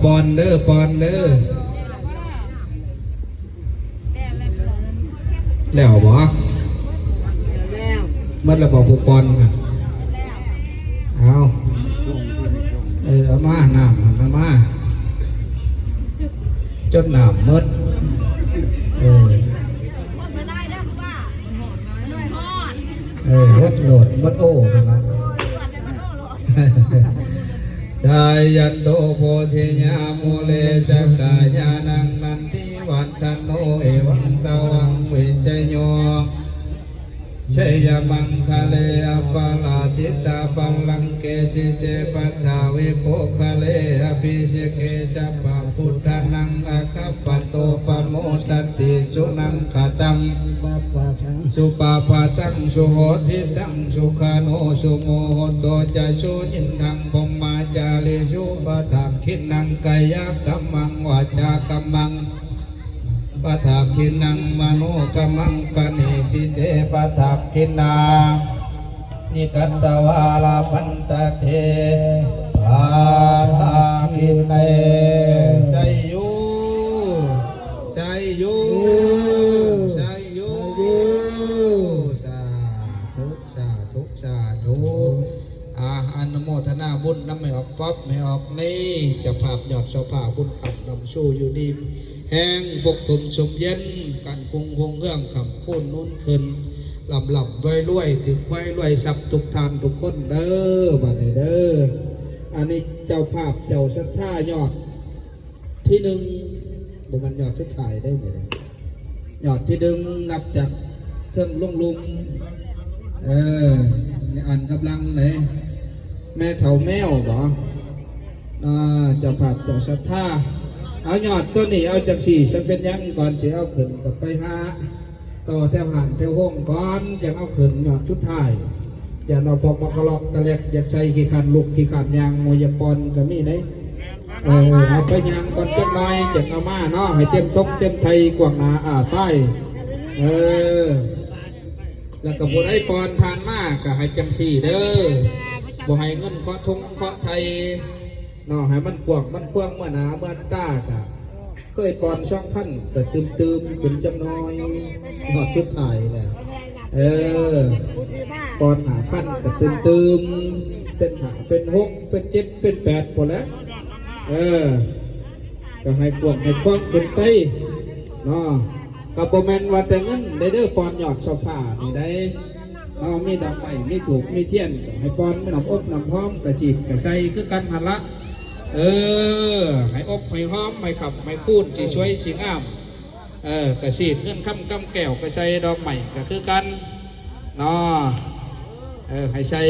ปอนเด้อปอนเด้อแล้วบ่มัดระบอกผู้ปอนค่ะเอาเอามาน้ำมันมาจนน้ำมดรถโหลดมดโอ้กันละสายันโตโพธิญาโมเลสกายานังนันทิวัฒโนเอวังตวังวิจโยชัยมังคะเลอปาลาจิตตาปัลลังเกสิเสปัฏฐาวิโภคะเลอภิเสเกสัพพะพุทธานังอาคัปปโตปโมตัตติสุนังขตังสุปาปาตังสุโหติตังสุขาโนสุโมโหโตจะสุยินทังพมมาจาริสุปะทักขินังกายกัมมังวาจากัมมังปะทักขินังมโนกัมมังปณิทิเตปะทักขินานิกัตตวาลาพันตะเทปะทักขินเนไสยุไสยุไสยุสาธุสาธุสาธุอนุโมทนาบุญน้ำไม่ออกป๊อบไม่ออกนี่จะภาพยอดเสาผ้าบุญขับนำสู้อยู่ดีแห้งปกคลุมสมเย็นกันคงคงเรื่องคำพูดนุ่นขึ้นหลับรวยถึงไว้รวยสับทุกทานทุกคนเด้อบัดนี้เด้ออันนี้เจ้าภาพเจ้าศรัทธายอดที่หนึ่งบุมันยอดทุกถ่ายได้ไหมยอดที่หนึ่งนับจากเครื่องลุงอันกำลังไหนแม่เถาแมวบ่เจ้าภาพเจ้าศรัทธาเอายอดตัวนี้เอาจากสี่ฉันเป็นยังก่อนเสียเอาขึ้นกับไปหาต่อแถวหันแถวห้องก่อนยังเอาขึ้นยอดชุดท้ายอย่าเอาพกมากระลอกกระเล็กอย่าใส่ขี้ขันลุกขี้ขันยางมวยปอนก็มีไหนเอาไปยางก่อนจังน้อยจะเอามาเนาะให้เต็มทงเต็มไทยกว่างหนาใต้แล้วก็บุญไอปอนทานมากก็ให้จังสี่เด้อบ่ให้เงินเคาะทงเคาะไทยเนาะให้มันกวางมันกว้างเมื่อหนาเมื่อตากะเคยปอน2,000ก็ตืมขึ้นจังน้อยหอดชุดถ่ายแหละปอน5,000ก็ตืมเป็น5เป็น6เป็น7เป็น8พอแล้วก็ให้กวางให้กว้างขึ้นไปเนาะกับโบแมนว่าแต่เงินได้เด้อปอนหยอดโซฟานี่ได้มีดอกไม้มีถูกมีเทียนให้ปอนไม่นำอบนำหอมกระฉีดกระใส่คือกันหันละให้อบให้หอมให้ขับให้คูดสีช่วยสีงามกระฉีดเงื่อนค่ำกำแก้วกระใส่ดอกไม้ก็คือกันเนาะให้ใส่